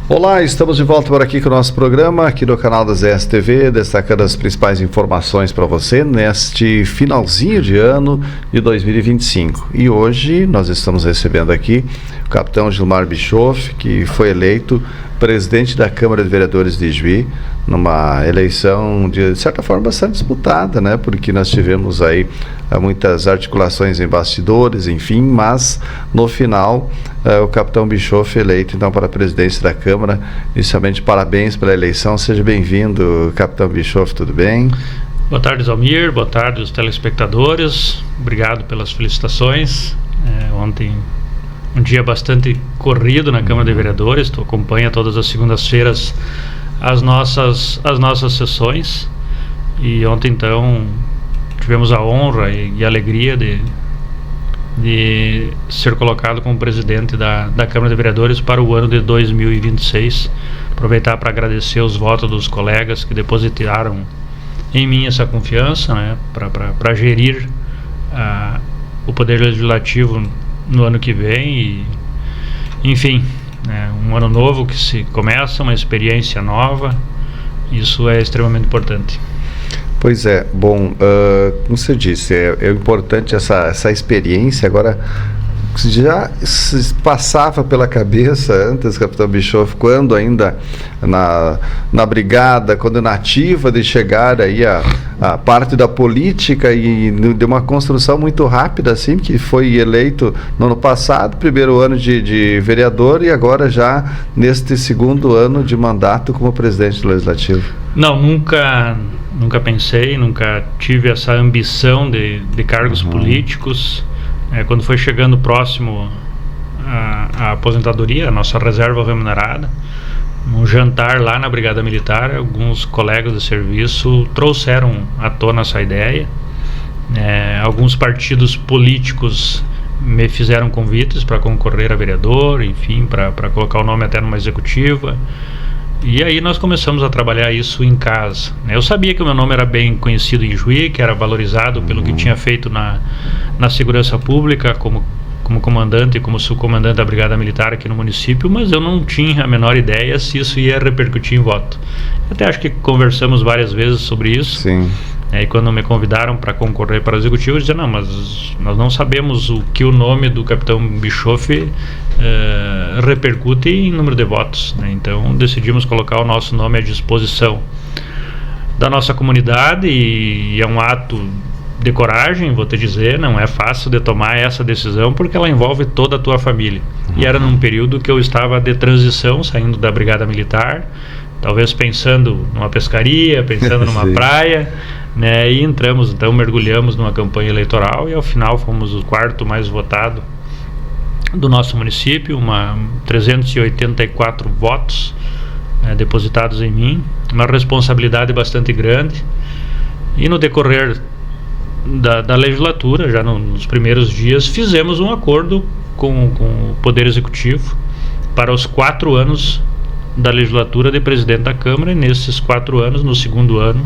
Olá, estamos de volta por aqui com o nosso programa, aqui no canal da ZSTV, destacando as principais informações para você neste finalzinho de ano de 2025. E hoje nós estamos recebendo aqui o capitão Gilmar Bischoff, que foi eleito presidente da Câmara de Vereadores de Ijuí, numa eleição de certa forma bastante disputada, né? Porque nós tivemos aí muitas articulações em bastidores, enfim, mas no final o capitão Bischoff eleito então para a presidência da Câmara. Inicialmente, parabéns pela eleição, seja bem-vindo, capitão Bischoff, tudo bem? Boa tarde, Zalmir, boa tarde aos telespectadores, obrigado pelas felicitações. Ontem um dia bastante corrido na Câmara de Vereadores, tu acompanha todas as segundas-feiras as nossas sessões, e ontem então tivemos a honra e a alegria de ser colocado como presidente da Câmara de Vereadores para o ano de 2026. Aproveitar para agradecer os votos dos colegas que depositaram em mim essa confiança, né, para gerir o Poder Legislativo no ano que vem. E, enfim, um ano novo que se começa, uma experiência nova, isso é extremamente importante. Pois é, bom, como você disse, é importante essa experiência. Agora, já se passava pela cabeça antes, capitão Bischoff, quando ainda na brigada, quando nativa, de chegar aí a parte da política e de uma construção muito rápida, assim, que foi eleito no ano passado, primeiro ano de vereador, e agora já neste segundo ano de mandato como presidente do Legislativo? Não, nunca pensei, nunca tive essa ambição de cargos políticos. Quando foi chegando próximo à aposentadoria, a nossa reserva remunerada, num jantar lá na Brigada Militar, alguns colegas do serviço trouxeram à tona essa ideia. Alguns partidos políticos me fizeram convites para concorrer a vereador, enfim, para colocar o nome até numa executiva. E aí nós começamos a trabalhar isso em casa. Eu sabia que o meu nome era bem conhecido em Ijuí, que era valorizado pelo que tinha feito na segurança pública, como comandante e como subcomandante da Brigada Militar aqui no município, mas eu não tinha a menor ideia se isso ia repercutir em voto. Até acho que conversamos várias vezes sobre isso. Sim. E quando me convidaram para concorrer para o executivo, eu disse: não, mas nós não sabemos o que o nome do capitão Bischoff repercute em número de votos, né? Então decidimos colocar o nosso nome à disposição da nossa comunidade, e é um ato de coragem, vou te dizer, não é fácil de tomar essa decisão, porque ela envolve toda a tua família. E era num período que eu estava de transição, saindo da Brigada Militar, talvez pensando numa pescaria, pensando numa praia, né? E então mergulhamos numa campanha eleitoral, e ao final fomos o quarto mais votado do nosso município, 384 votos depositados em mim, uma responsabilidade bastante grande. E no decorrer da legislatura, já nos primeiros dias, fizemos um acordo com o Poder Executivo para os 4 anos da legislatura de presidente da Câmara, e nesses 4 anos, no segundo ano,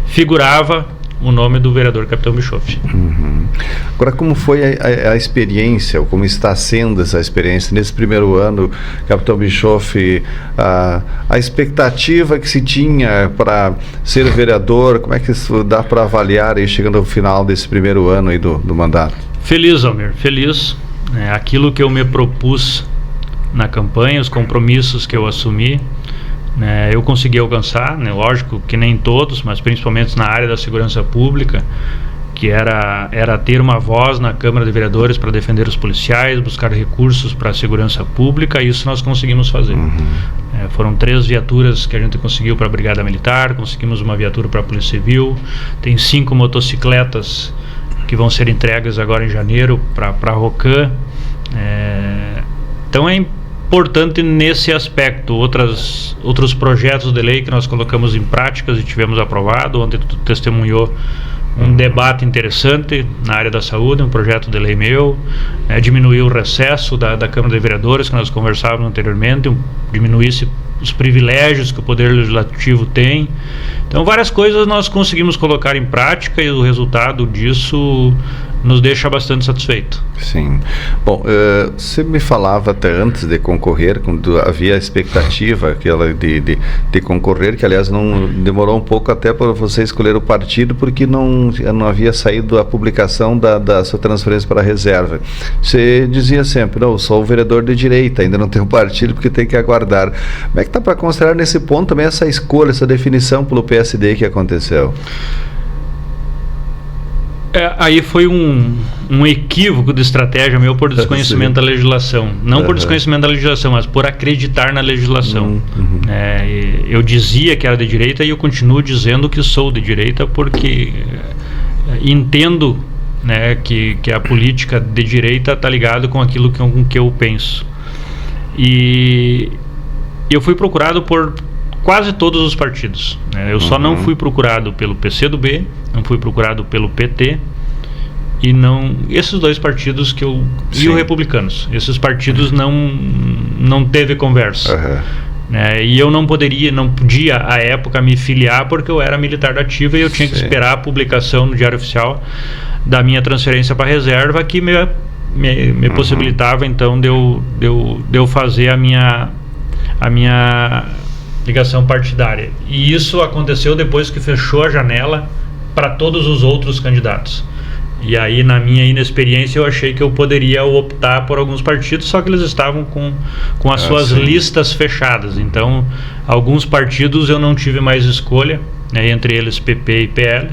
figurava o nome do vereador capitão Bischoff. Agora, como foi a experiência, ou como está sendo essa experiência nesse primeiro ano, capitão Bischoff, a expectativa que se tinha para ser vereador, como é que isso dá para avaliar aí, chegando ao final desse primeiro ano aí do mandato? Feliz, Almir, feliz. Aquilo que eu me propus na campanha, os compromissos que eu assumi, eu consegui alcançar, lógico que nem todos, mas principalmente na área da segurança pública, que era ter uma voz na Câmara de Vereadores para defender os policiais, buscar recursos para a segurança pública. Isso nós conseguimos fazer. Foram 3 viaturas que a gente conseguiu para a Brigada Militar, conseguimos uma viatura para a Polícia Civil, tem 5 motocicletas que vão ser entregues agora em janeiro para a Rocan. Então é importante nesse aspecto. Outros projetos de lei que nós colocamos em práticas e tivemos aprovado. Ontem tu testemunhou um debate interessante na área da saúde, um projeto de lei meu, diminuir o recesso da Câmara de Vereadores, que nós conversávamos anteriormente, diminuísse os privilégios que o Poder Legislativo tem. Então várias coisas nós conseguimos colocar em prática, e o resultado disso nos deixa bastante satisfeito. Sim. Bom, você me falava até antes de concorrer, quando havia a expectativa aquela de concorrer, que aliás não demorou um pouco até para você escolher o partido, porque não havia saído a publicação da sua transferência para a reserva. Você dizia sempre, não, eu sou o vereador de direita, ainda não tenho partido porque tem que aguardar. Como é que está para considerar nesse ponto também essa escolha, essa definição pelo PSD que aconteceu? Aí foi um equívoco de estratégia meu por desconhecimento da legislação. Não por desconhecimento da legislação, mas por acreditar na legislação. Eu dizia que era de direita e eu continuo dizendo que sou de direita porque entendo, né, que a política de direita está ligada com aquilo com que eu penso. E eu fui procurado por quase todos os partidos, né? Eu só não fui procurado pelo PCdoB, não fui procurado pelo PT e esses dois partidos que eu e os Republicanos, esses partidos não teve conversa, né? E eu não podia à época me filiar porque eu era militar da ativa e eu tinha que esperar a publicação no Diário Oficial da minha transferência para a reserva, que me possibilitava então de eu fazer a minha ligação partidária. E isso aconteceu depois que fechou a janela para todos os outros candidatos. E aí, na minha inexperiência, eu achei que eu poderia optar por alguns partidos, só que eles estavam com as suas listas fechadas. Então, alguns partidos eu não tive mais escolha, né, entre eles PP e PL,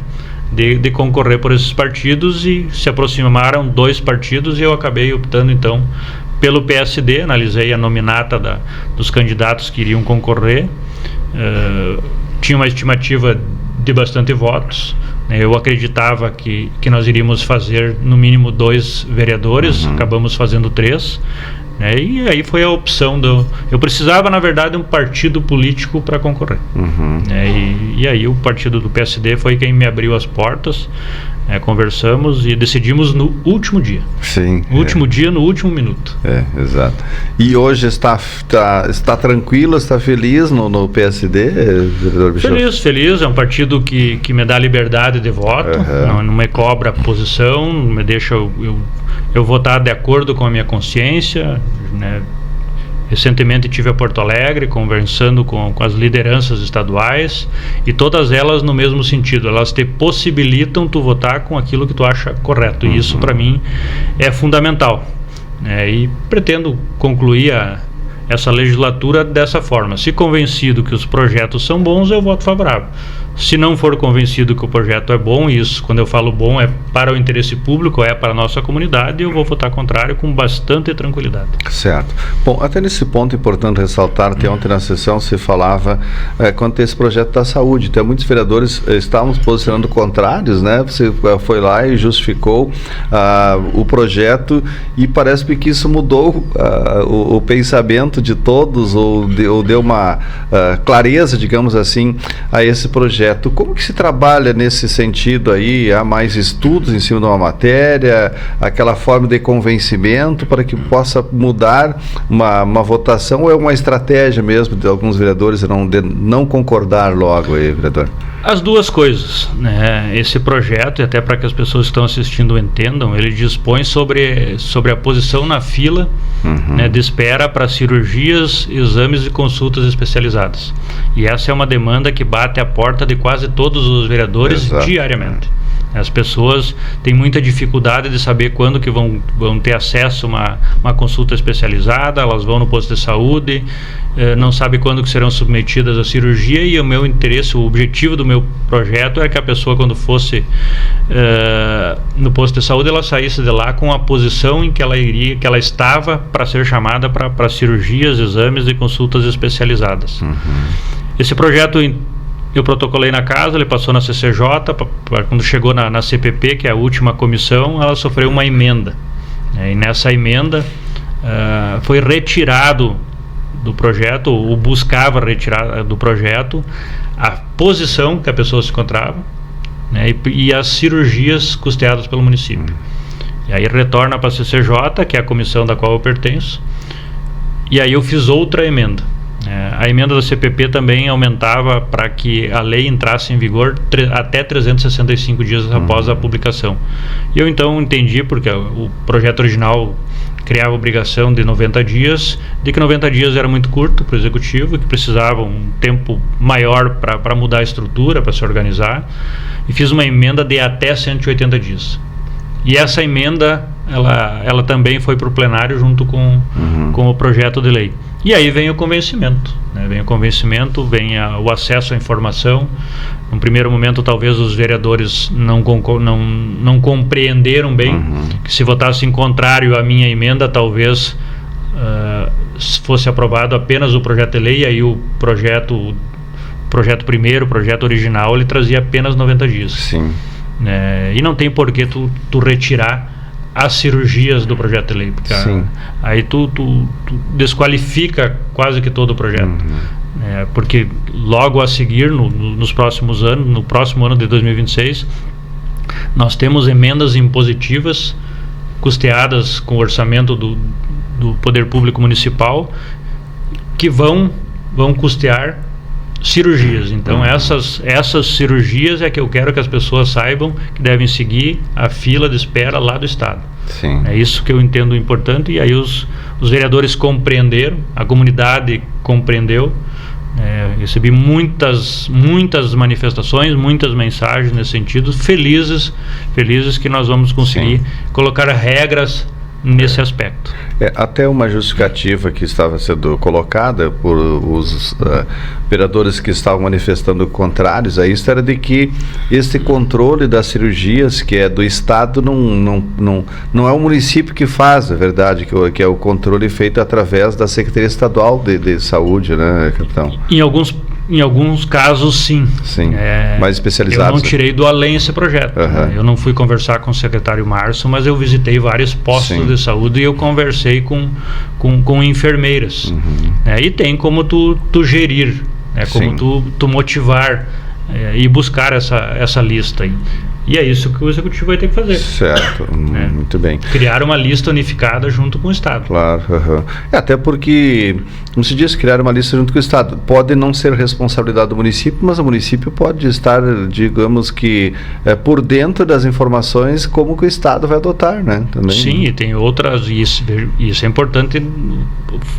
de concorrer por esses partidos, e se aproximaram 2 partidos e eu acabei optando então pelo PSD. Analisei a nominata dos candidatos que iriam concorrer, tinha uma estimativa de bastante votos, né? Eu acreditava que nós iríamos fazer no mínimo 2 vereadores, acabamos fazendo 3, né? E aí foi a opção eu precisava, na verdade, um partido político para concorrer, né? E aí o partido do PSD foi quem me abriu as portas. Conversamos e decidimos no último dia. Sim. No último dia, no último minuto. Exato. E hoje está tranquilo, está feliz no PSD, vereador Bischoff? Feliz. É um partido que me dá liberdade de voto, não me cobra posição, me deixa eu votar de acordo com a minha consciência, né? Recentemente estive a Porto Alegre conversando com as lideranças estaduais, e todas elas no mesmo sentido, elas te possibilitam tu votar com aquilo que tu acha correto, e isso para mim é fundamental, né? E pretendo concluir essa legislatura dessa forma. Se convencido que os projetos são bons, eu voto favorável. Se não for convencido que o projeto é bom, e isso, quando eu falo bom, é para o interesse público, é para a nossa comunidade, eu vou votar contrário com bastante tranquilidade. Certo. Bom, até nesse ponto é importante ressaltar que ontem na sessão se falava quanto a esse projeto da saúde. Então, muitos vereadores estavam se posicionando contrários, né? Você foi lá e justificou o projeto, e parece que isso mudou o pensamento de todos, ou deu uma clareza, digamos assim, a esse projeto. Como que se trabalha nesse sentido aí? Há mais estudos em cima de uma matéria, aquela forma de convencimento para que possa mudar uma votação, ou é uma estratégia mesmo de alguns vereadores de não concordar logo aí, vereador? As duas coisas, né? Esse projeto, e até para que as pessoas que estão assistindo entendam, ele dispõe sobre a posição na fila, né, de espera para cirurgias, exames e consultas especializadas. E essa é uma demanda que bate à porta de quase todos os vereadores diariamente. As pessoas têm muita dificuldade de saber quando que vão ter acesso a uma consulta especializada. Elas vão no posto de saúde, não sabem quando que serão submetidas à cirurgia, e o meu interesse, o objetivo do meu projeto é que a pessoa, quando fosse no posto de saúde, ela saísse de lá com a posição em que ela estava para ser chamada para cirurgias, exames e consultas especializadas. Esse projeto eu protocolei na casa, ele passou na CCJ, quando chegou na CPP, que é a última comissão, ela sofreu uma emenda, e nessa emenda foi retirado do projeto, ou buscava retirar do projeto, a posição que a pessoa se encontrava, né, e as cirurgias custeadas pelo município. E aí retorna para a CCJ, que é a comissão da qual eu pertenço, e aí eu fiz outra emenda. A emenda da CPP também aumentava para que a lei entrasse em vigor até 365 dias após a publicação. E eu então entendi, porque o projeto original criava a obrigação de 90 dias, de que 90 dias era muito curto para o Executivo, que precisava um tempo maior para mudar a estrutura, para se organizar, e fiz uma emenda de até 180 dias. E essa emenda, ela também foi para o plenário junto com o projeto de lei. E aí vem o convencimento, né? Vem o convencimento, vem o acesso à informação. No primeiro momento, talvez os vereadores não compreenderam bem que se votassem contrário à minha emenda, talvez fosse aprovado apenas o projeto de lei, e aí o projeto primeiro, o projeto original, ele trazia apenas 90 dias. Sim. E não tem por que tu retirar as cirurgias do projeto de lei, porque aí tu desqualifica quase que todo o projeto. Porque logo a seguir, nos próximos anos, no próximo ano de 2026, nós temos emendas impositivas custeadas com o orçamento do Poder Público Municipal, que vão custear cirurgias. Então essas cirurgias é que eu quero que as pessoas saibam que devem seguir a fila de espera lá do Estado. Sim. É isso que eu entendo importante, e aí os vereadores compreenderam, a comunidade compreendeu. Recebi muitas manifestações, muitas mensagens nesse sentido, felizes que nós vamos conseguir colocar regras nesse aspecto. Até uma justificativa que estava sendo colocada por os vereadores que estavam manifestando contrários a isso era de que este controle das cirurgias, que é do Estado, não é o município que faz, na verdade, que é o controle feito através da Secretaria Estadual de Saúde, né, capitão? Em alguns casos, sim. Mais especializados. Eu não tirei do além esse projeto. Eu não fui conversar com o secretário Márcio, mas eu visitei vários postos de saúde e eu conversei com enfermeiras. E tem como tu gerir, como tu motivar e buscar essa lista aí. E é isso que o Executivo vai ter que fazer. Certo, muito bem. Criar uma lista unificada junto com o Estado. Claro, até porque, como se diz, criar uma lista junto com o Estado. Pode não ser responsabilidade do município, mas o município pode estar, digamos que, por dentro das informações como que o Estado vai adotar, né? Também. Sim, e tem outras, e isso é importante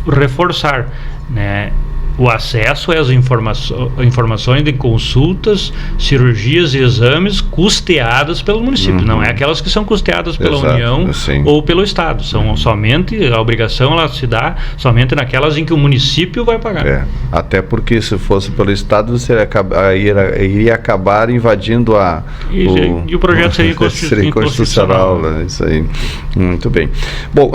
reforçar, né? O acesso às informações de consultas, cirurgias e exames custeadas pelo município. Não é aquelas que são custeadas pela União ou pelo Estado. São somente, a obrigação ela se dá somente naquelas em que o município vai pagar. Até porque se fosse pelo Estado, você iria acabar invadindo e o projeto seria inconstitucional. Né? Isso aí. Muito bem. Bom,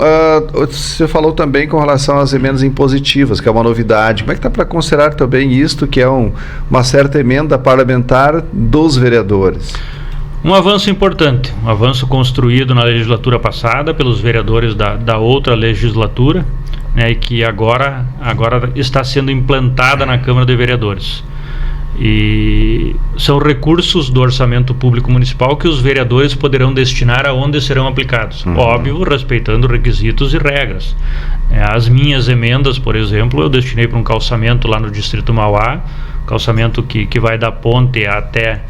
você falou também com relação às emendas impositivas, que é uma novidade. Como é que está para considerar também isto, que é uma certa emenda parlamentar dos vereadores? Um avanço importante, um avanço construído na legislatura passada pelos vereadores da outra legislatura, né, e que agora está sendo implantada na Câmara de Vereadores. E são recursos do orçamento público municipal que os vereadores poderão destinar aonde serão aplicados. Óbvio, respeitando requisitos e regras. As minhas emendas, por exemplo, eu destinei para um calçamento lá no Distrito Mauá, calçamento que vai da ponte até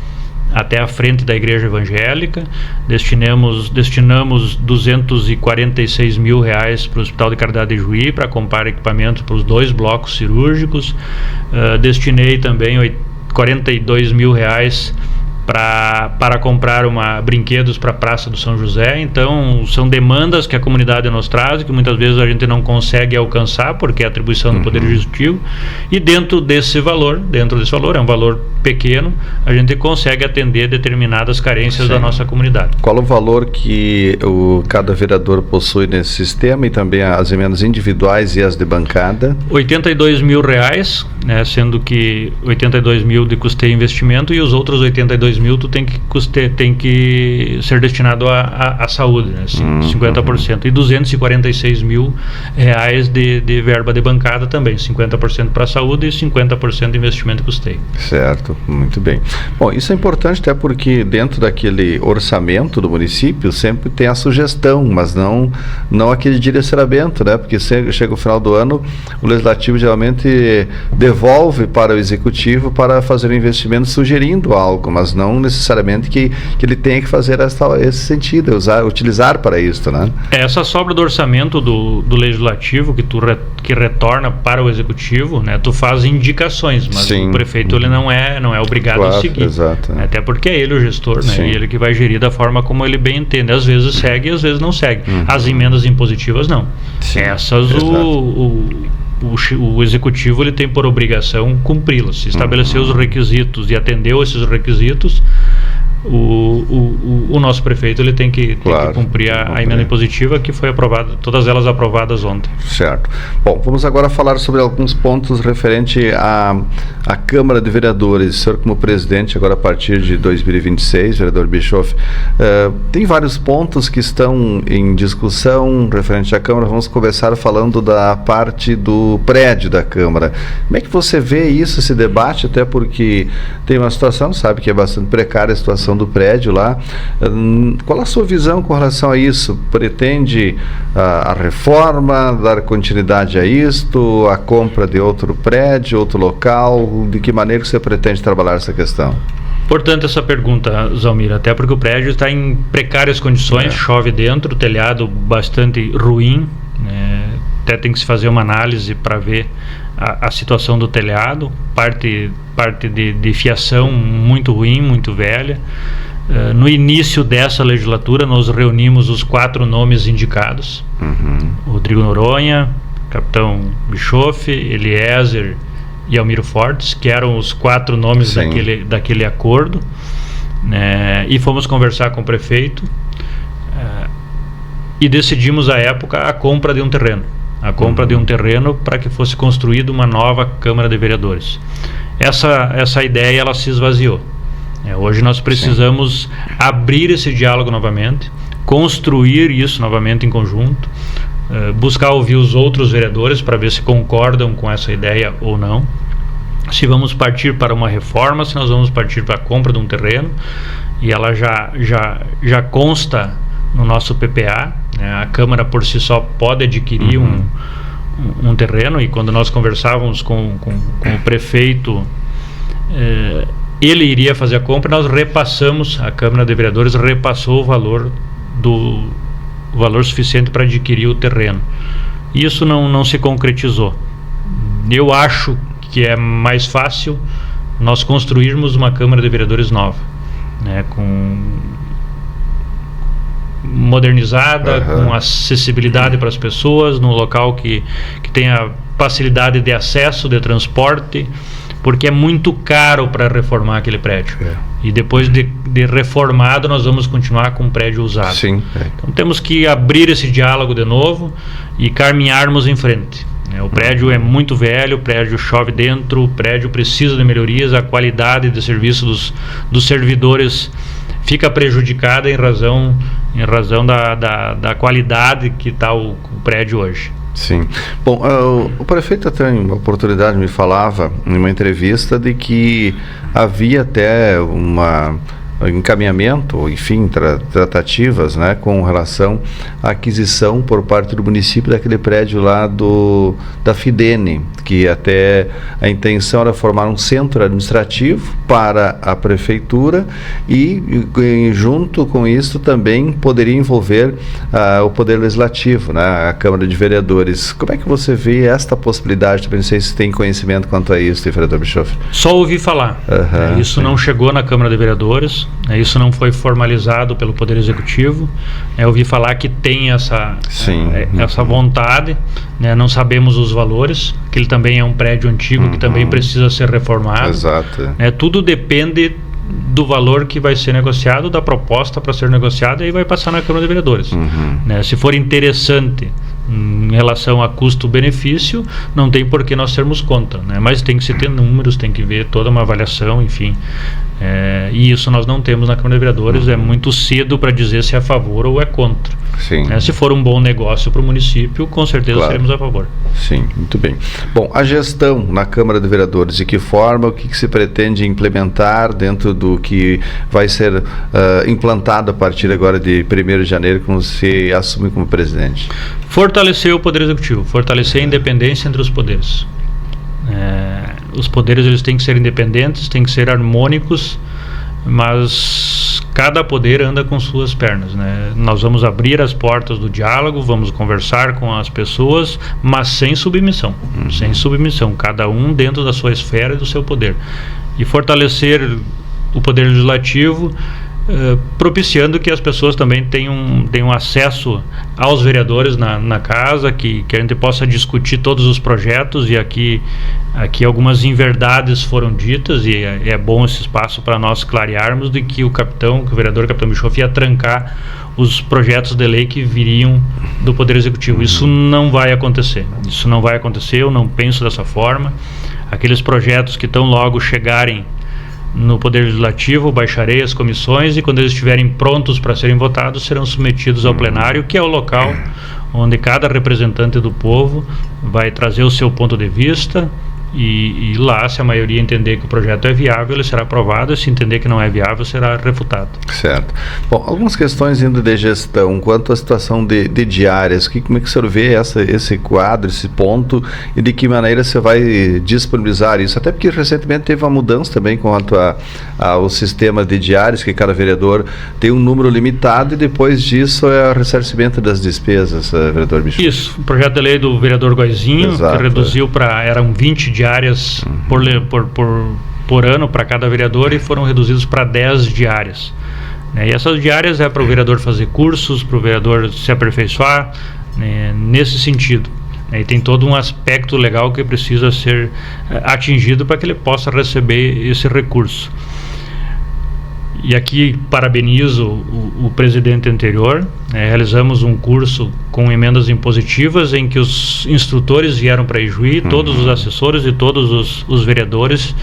a frente da Igreja Evangélica. Destinamos R$246 mil para o Hospital de Caridade de Juí, para comprar equipamentos para os 2 blocos cirúrgicos. Destinei também R$42 mil para comprar brinquedos para a Praça do São José. Então são demandas que a comunidade nos traz, que muitas vezes a gente não consegue alcançar porque é atribuição do Poder Executivo, e dentro desse valor, é um valor pequeno, a gente consegue atender determinadas carências da nossa comunidade. Qual o valor que cada vereador possui nesse sistema, e também as emendas individuais e as de bancada? R$82 mil, né, sendo que 82 mil de custeio e investimento, e os outros 82 mil tu tem que ser destinado à saúde, né? 50%, e 246 mil reais de verba de bancada também, 50% para a saúde e 50% de investimento e custeio. Certo, muito bem. Bom, isso é importante até porque dentro daquele orçamento do município sempre tem a sugestão, mas não aquele direcionamento, né? Porque chega o final do ano, o legislativo geralmente devolve para o executivo para fazer um investimento sugerindo algo, mas não não necessariamente que ele tenha que fazer esse sentido, utilizar para isso, né? Essa sobra do orçamento do Legislativo que retorna para o Executivo, né, tu faz indicações, mas o prefeito ele não é obrigado a seguir. Exato, até porque é ele o gestor, né, e ele que vai gerir da forma como ele bem entende. Às vezes segue, às vezes não segue. As emendas impositivas não. Essas o Executivo ele tem por obrigação cumpri-las. Se estabelecer os requisitos e atendeu esses requisitos, o nosso prefeito ele tem que cumprir a emenda impositiva que foi aprovada, todas elas aprovadas ontem. Certo. Bom, vamos agora falar sobre alguns pontos referente à Câmara de Vereadores. O senhor, como presidente, agora a partir de 2026, vereador Bischoff, tem vários pontos que estão em discussão referente à Câmara. Vamos começar falando da parte do prédio da Câmara. Como é que você vê isso, esse debate, até porque tem uma situação, sabe, que é bastante precária a situação do prédio lá. Qual a sua visão com relação a isso? Pretende a reforma, dar continuidade a isto, a compra de outro prédio, outro local? De que maneira que você pretende trabalhar essa questão? Importante essa pergunta, Zalmir, até porque o prédio está em precárias condições, chove dentro, o telhado bastante ruim, até tem que se fazer uma análise para ver a situação do telhado, parte de fiação muito ruim, muito velha. No início dessa legislatura nós reunimos os 4 nomes indicados, Rodrigo Noronha, Capitão Bischoff, Eliezer e Almiro Fortes, que eram os 4 nomes daquele acordo, e fomos conversar com o prefeito e decidimos à época a compra de um terreno. Para que fosse construída uma nova Câmara de Vereadores. Essa ideia ela se esvaziou. Hoje nós precisamos abrir esse diálogo novamente, construir isso novamente em conjunto, buscar ouvir os outros vereadores para ver se concordam com essa ideia ou não, se vamos partir para uma reforma, se nós vamos partir para a compra de um terreno, e ela já consta no nosso PPA, a Câmara por si só pode adquirir um terreno, e quando nós conversávamos com o prefeito, ele iria fazer a compra, nós repassamos, a Câmara de Vereadores repassou o valor suficiente para adquirir o terreno. Isso não se concretizou. Eu acho que é mais fácil nós construirmos uma Câmara de Vereadores nova, modernizada, com acessibilidade para as pessoas, num local que tenha facilidade de acesso, de transporte, porque é muito caro para reformar aquele prédio. E depois de reformado nós vamos continuar com um prédio usado. Então temos que abrir esse diálogo de novo e caminharmos em frente. O prédio é muito velho, o prédio chove dentro, o prédio precisa de melhorias, a qualidade de serviço dos servidores fica prejudicada em razão da qualidade que está o prédio hoje. Sim. Bom, o prefeito até em uma oportunidade me falava, em uma entrevista, de que havia até encaminhamento, enfim, tratativas, com relação à aquisição por parte do município daquele prédio lá da Fidene, que até a intenção era formar um centro administrativo para a prefeitura e junto com isso também poderia envolver o Poder Legislativo, a Câmara de Vereadores. Como é que você vê esta possibilidade? Não sei se tem conhecimento quanto a isso, vereador Bischoff. Só ouvi falar. Isso não chegou na Câmara de Vereadores. Isso não foi formalizado pelo Poder Executivo. Eu ouvi falar que tem essa vontade, não sabemos os valores, que ele também é um prédio antigo que também precisa ser reformado. Exato. Tudo depende do valor que vai ser negociado, da proposta para ser negociada, e vai passar na Câmara de Vereadores. Se for interessante em relação a custo-benefício, não tem por que nós sermos contra, mas tem que se ter números, tem que ver toda uma avaliação, enfim. E isso nós não temos na Câmara de Vereadores. É muito cedo para dizer se é a favor ou é contra. Se for um bom negócio para o município, com certeza seremos a favor. Sim, muito bem. Bom, a gestão na Câmara de Vereadores, de que forma, o que se pretende implementar dentro do que vai ser implantado a partir agora de 1º de janeiro, quando você assume como presidente? Fortalecer o Poder Executivo, fortalecer a independência entre os poderes. Os poderes eles têm que ser independentes, têm que ser harmônicos, mas cada poder anda com suas pernas, né? Nós vamos abrir as portas do diálogo, vamos conversar com as pessoas, mas sem submissão, sem submissão, cada um dentro da sua esfera e do seu poder, e fortalecer o poder legislativo, propiciando que as pessoas também tenham acesso aos vereadores na casa, que a gente possa discutir todos os projetos, e aqui algumas inverdades foram ditas, e é bom esse espaço para nós clarearmos de que o vereador Capitão Bischoff ia trancar os projetos de lei que viriam do Poder Executivo. Isso não vai acontecer, eu não penso dessa forma. Aqueles projetos que tão logo chegarem no Poder Legislativo, baixarei as comissões, e quando eles estiverem prontos para serem votados, serão submetidos ao plenário, que é o local onde cada representante do povo vai trazer o seu ponto de vista, e lá, se a maioria entender que o projeto é viável, ele será aprovado, e se entender que não é viável, será refutado. Certo. Bom, algumas questões indo de gestão, quanto à situação de diárias, como é que o senhor vê esse quadro, esse ponto, e de que maneira você vai disponibilizar isso? Até porque recentemente teve uma mudança também quanto ao sistema de diárias, que cada vereador tem um número limitado, e depois disso é o ressarcimento das despesas, vereador Bischoff. Isso, o projeto de lei do vereador Goizinho, que reduziu eram 20 diárias por ano para cada vereador, e foram reduzidos para 10 diárias. E essas diárias é para o vereador fazer cursos, para o vereador se aperfeiçoar, nesse sentido. E tem todo um aspecto legal que precisa ser atingido para que ele possa receber esse recurso. E aqui parabenizo o presidente anterior. Realizamos um curso com emendas impositivas em que os instrutores vieram para Ijuí, todos os assessores e todos os vereadores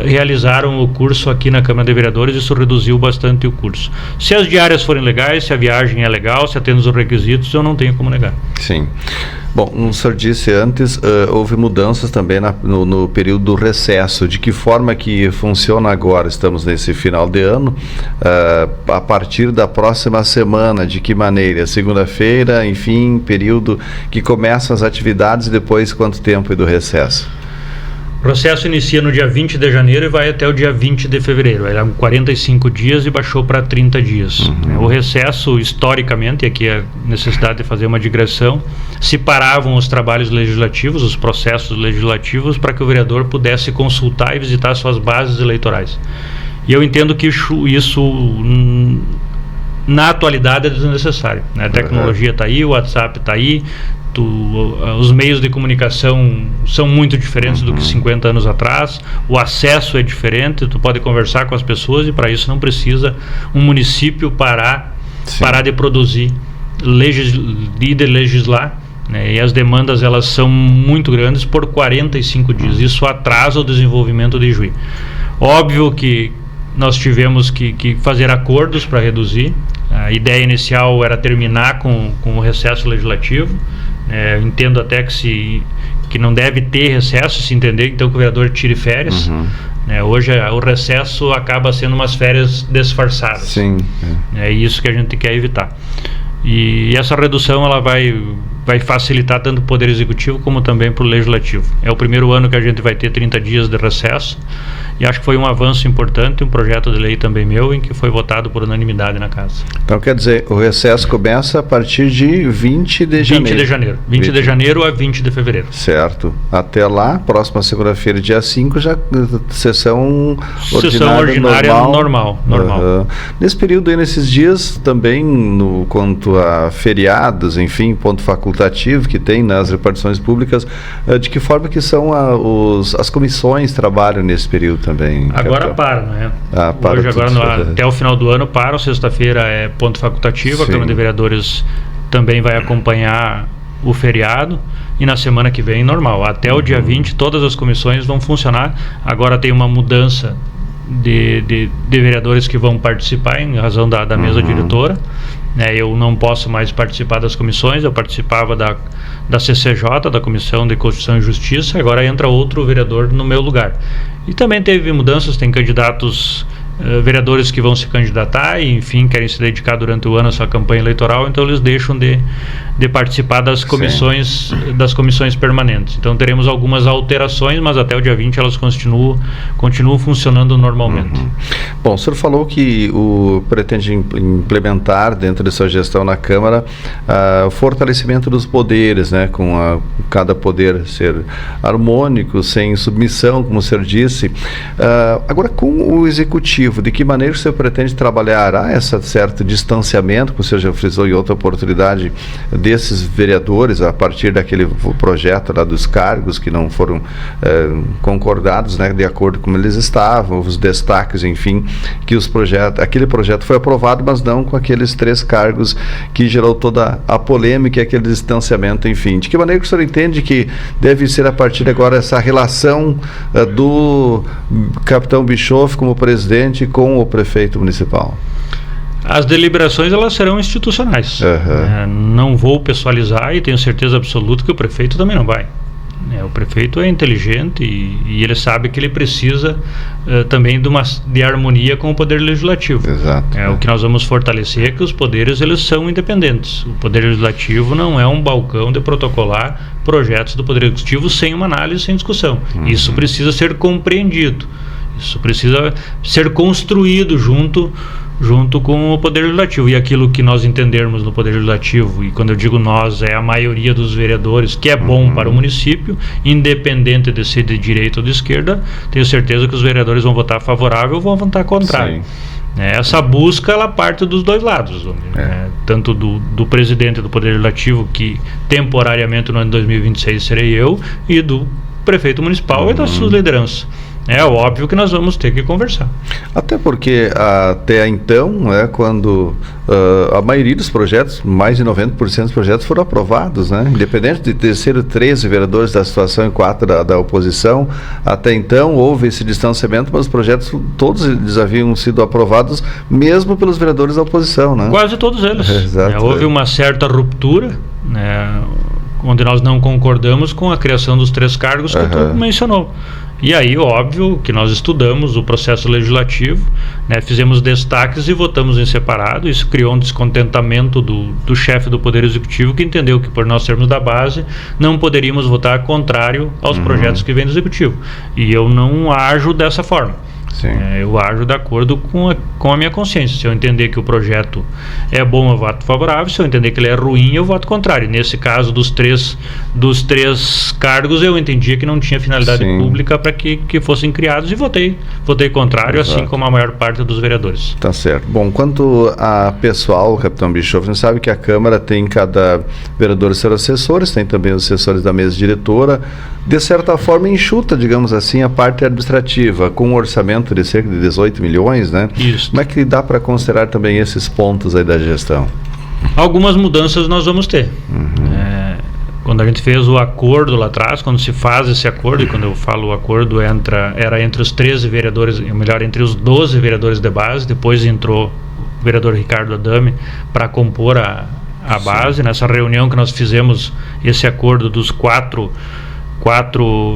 realizaram o curso aqui na Câmara de Vereadores. Isso reduziu bastante o curso. Se as diárias forem legais, se a viagem é legal, se atende os requisitos, eu não tenho como negar. Sim. Bom, o senhor disse antes, houve mudanças também no período do recesso. De que forma que funciona agora? Estamos nesse final de ano, a partir da próxima semana, de que maneira? Segunda-feira, enfim, período que começam as atividades, e depois quanto tempo do recesso? O processo inicia no dia 20 de janeiro e vai até o dia 20 de fevereiro. Eram 45 dias e baixou para 30 dias. O recesso, historicamente, e aqui a necessidade de fazer uma digressão, separavam os trabalhos legislativos, os processos legislativos, para que o vereador pudesse consultar e visitar suas bases eleitorais. E eu entendo que isso na atualidade é desnecessário. A tecnologia está aí, o WhatsApp está aí, os meios de comunicação são muito diferentes do que 50 anos atrás, o acesso é diferente, tu pode conversar com as pessoas, e para isso não precisa um município parar de produzir e de legislar, né? E as demandas, elas são muito grandes por 45 dias, isso atrasa o desenvolvimento de Ijuí. Óbvio que nós tivemos que fazer acordos para reduzir. A ideia inicial era terminar com o recesso legislativo. Entendo até que não deve ter recesso, se entender então que o vereador tire férias. Hoje o recesso acaba sendo umas férias disfarçadas. Sim. É isso que a gente quer evitar. E essa redução, ela vai facilitar tanto o Poder Executivo como também para o Legislativo. É o primeiro ano que a gente vai ter 30 dias de recesso, e acho que foi um avanço importante, um projeto de lei também meu, em que foi votado por unanimidade na casa. Então quer dizer, o recesso começa a partir de 20 de janeiro. 20 de janeiro a 20 de fevereiro. Certo. Até lá, próxima segunda-feira, dia 5, já sessão ordinária normal. Nesse período aí, nesses dias, também quanto a feriados, enfim, ponto facultativo que tem nas repartições públicas, de que forma que são as comissões trabalham nesse período também? Agora para, não é? Hoje, agora, até o final do ano param. Sexta-feira é ponto facultativo. Sim. A Câmara de Vereadores também vai acompanhar o feriado, e na semana que vem normal. Até o dia 20 todas as comissões vão funcionar. Agora tem uma mudança de vereadores que vão participar em razão da mesa diretora. Eu não posso mais participar das comissões. Eu participava da CCJ, da Comissão de Constituição e Justiça. Agora entra outro vereador no meu lugar. E também teve mudanças, tem candidatos, vereadores que vão se candidatar e, enfim, querem se dedicar durante o ano à sua campanha eleitoral, então eles deixam participar das comissões permanentes. Então teremos algumas alterações, mas até o dia 20 elas continuam funcionando normalmente. Bom, o senhor falou que pretende implementar dentro de sua gestão na Câmara o fortalecimento dos poderes, né, com cada poder ser harmônico, sem submissão, como o senhor disse. Agora, com o Executivo, de que maneira o senhor pretende trabalhar? Há esse certo distanciamento, como o senhor já frisou em outra oportunidade, desses vereadores a partir daquele projeto lá dos cargos que não foram concordados, né, de acordo com eles estavam, os destaques, enfim, que aquele projeto foi aprovado, mas não com aqueles 3 cargos que gerou toda a polêmica e aquele distanciamento, enfim. De que maneira que o senhor entende que deve ser a partir de agora essa relação do capitão Bischoff como presidente com o prefeito municipal? As deliberações elas serão institucionais. Não vou pessoalizar e tenho certeza absoluta que o prefeito também não vai. O prefeito é inteligente e ele sabe que ele precisa também de harmonia com o poder legislativo. Exato. O que nós vamos fortalecer é que os poderes eles são independentes. O poder legislativo não é um balcão de protocolar projetos do poder executivo sem uma análise, sem discussão. Isso precisa ser compreendido. Isso precisa ser construído junto com o Poder Legislativo. E aquilo que nós entendermos no Poder Legislativo, e quando eu digo nós, é a maioria dos vereadores, que é bom para o município, independente de ser de direita ou de esquerda, tenho certeza que os vereadores vão votar favorável ou vão votar contrário. Essa busca, ela parte dos dois lados, tanto do presidente do Poder Legislativo, que temporariamente no ano de 2026 serei eu, e do prefeito municipal e das suas lideranças. É óbvio que nós vamos ter que conversar. Até porque até então, quando a maioria dos projetos, mais de 90% dos projetos foram aprovados, né? Independente de ter sido 13 vereadores da situação e 4 da oposição, até então houve esse distanciamento, mas os projetos todos eles haviam sido aprovados mesmo pelos vereadores da oposição, né? Quase todos eles. Exato. Houve uma certa ruptura, onde nós não concordamos com a criação dos 3 cargos que tu mencionou. E aí, óbvio, que nós estudamos o processo legislativo, fizemos destaques e votamos em separado. Isso criou um descontentamento do chefe do Poder Executivo, que entendeu que, por nós sermos da base, não poderíamos votar contrário aos projetos que vêm do Executivo. E eu não ajo dessa forma. Eu ajo de acordo com a minha consciência. Se eu entender que o projeto é bom, eu voto favorável. Se eu entender que ele é ruim, eu voto contrário. Nesse caso dos três cargos, eu entendia que não tinha finalidade pública para que fossem criados e votei contrário. Exato. Assim como a maior parte dos vereadores. Tá certo. Bom, quanto a pessoal, capitão Bischoff, a gente sabe que a Câmara tem cada vereador seus assessores, tem também os assessores da mesa diretora. De certa forma, enxuta, digamos assim, a parte administrativa, com um orçamento de cerca de 18 milhões, né? Isso. Como é que dá para considerar também esses pontos aí da gestão? Algumas mudanças nós vamos ter. Quando a gente fez o acordo lá atrás, quando se faz esse acordo, e quando eu falo o acordo, era entre os 13 vereadores, ou melhor, entre os 12 vereadores de base, depois entrou o vereador Ricardo Adame para compor a base. Nessa reunião que nós fizemos esse acordo dos quatro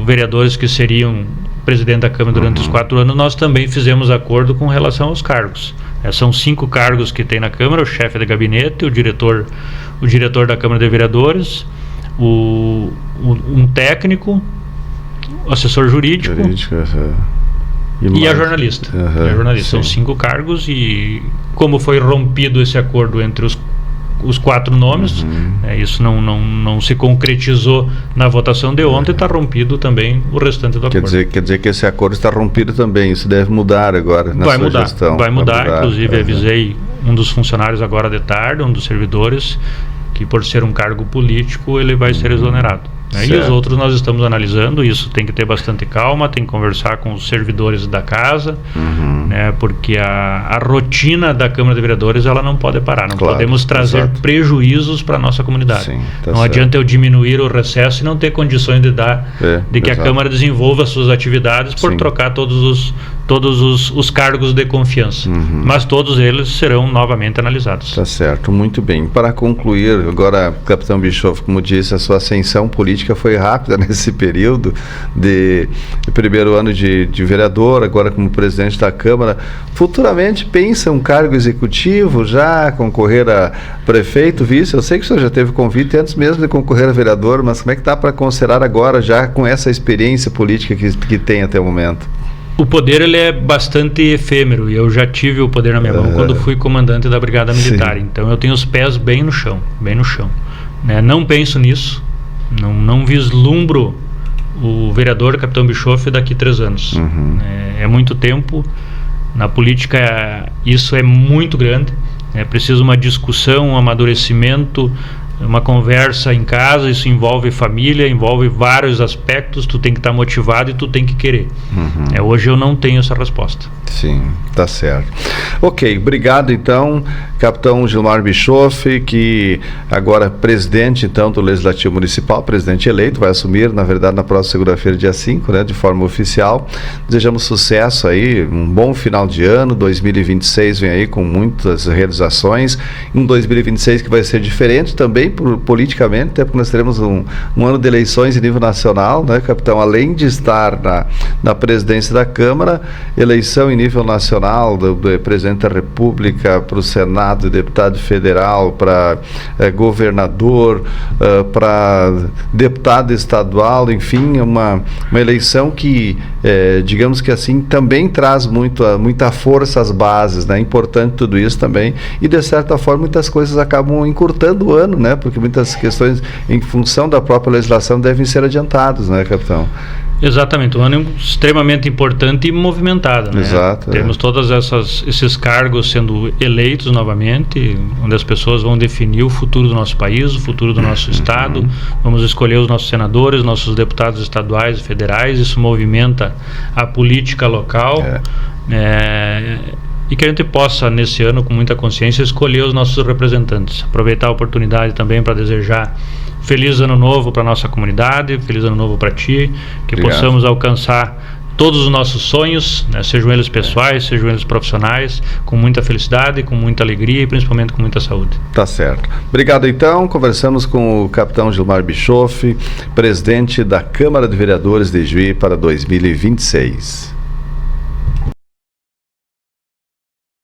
vereadores que seriam presidente da Câmara durante os 4 anos, nós também fizemos acordo com relação aos cargos. São 5 cargos que tem na Câmara: o chefe de gabinete, o diretor da Câmara de Vereadores, um técnico, o assessor jurídico e a jornalista. São 5 cargos, e como foi rompido esse acordo entre os 4 nomes, isso não se concretizou na votação de ontem, está rompido também o restante do acordo. Quer dizer que esse acordo está rompido também, isso deve mudar agora na sua gestão. Vai mudar, inclusive avisei um dos funcionários agora de tarde, um dos servidores, que por ser um cargo político ele vai ser exonerado. E os outros nós estamos analisando. Isso tem que ter bastante calma, tem que conversar com os servidores da casa, porque a rotina da Câmara de Vereadores ela não pode parar, não podemos trazer prejuízos para a nossa comunidade. Não adianta eu diminuir o recesso e não ter condições de que a Câmara desenvolva suas atividades por trocar todos todos os cargos de confiança, mas todos eles serão novamente analisados. Tá certo, muito bem. Para concluir, agora, capitão Bischoff, como disse, a sua ascensão política foi rápida nesse período de primeiro ano de vereador, agora como presidente da Câmara. Futuramente pensa um cargo executivo, já concorrer a prefeito, vice? Eu sei que o senhor já teve convite antes mesmo de concorrer a vereador, mas como é que está para considerar agora, já com essa experiência política que tem até o momento? O poder ele é bastante efêmero, e eu já tive o poder na minha mão quando fui comandante da Brigada Militar. Sim. Então eu tenho os pés bem no chão, né? Não penso nisso, não vislumbro o vereador capitão Bischoff daqui 3 anos. É muito tempo. Na política isso é muito grande, é preciso uma discussão, um amadurecimento, uma conversa em casa. Isso envolve família, envolve vários aspectos. Tu tem que estar motivado e tu tem que querer. Hoje eu não tenho essa resposta. Sim, tá certo. Ok, obrigado então, capitão Gilmar Bischoff, que agora presidente então do Legislativo Municipal, presidente eleito, vai assumir, na verdade, na próxima segunda-feira, dia 5, né, de forma oficial. Desejamos sucesso aí, um bom final de ano. 2026 vem aí com muitas realizações, um 2026 que vai ser diferente também politicamente, até porque nós teremos um ano de eleições em nível nacional, né, capitão? Além de estar na presidência da Câmara, eleição em nível nacional do presidente da República, para o Senado, deputado federal, para governador, para deputado estadual, enfim, uma eleição que, digamos que assim, também traz muita força às bases, né? É importante tudo isso também, e de certa forma muitas coisas acabam encurtando o ano, né? Porque muitas questões em função da própria legislação devem ser adiantadas, né, capitão? Exatamente, um ano extremamente importante e movimentado, né? Exato. Temos todos esses cargos sendo eleitos novamente, onde as pessoas vão definir o futuro do nosso país, o futuro do nosso estado. Vamos escolher os nossos senadores, nossos deputados estaduais e federais. Isso movimenta a política local. E que a gente possa, nesse ano, com muita consciência, escolher os nossos representantes. Aproveitar a oportunidade também para desejar feliz ano novo para a nossa comunidade, feliz ano novo para ti, que possamos alcançar todos os nossos sonhos, né, sejam eles pessoais, sejam eles profissionais, com muita felicidade, com muita alegria e principalmente com muita saúde. Tá certo. Obrigado então, conversamos com o capitão Gilmar Bischoff, presidente da Câmara de Vereadores de Juí para 2026.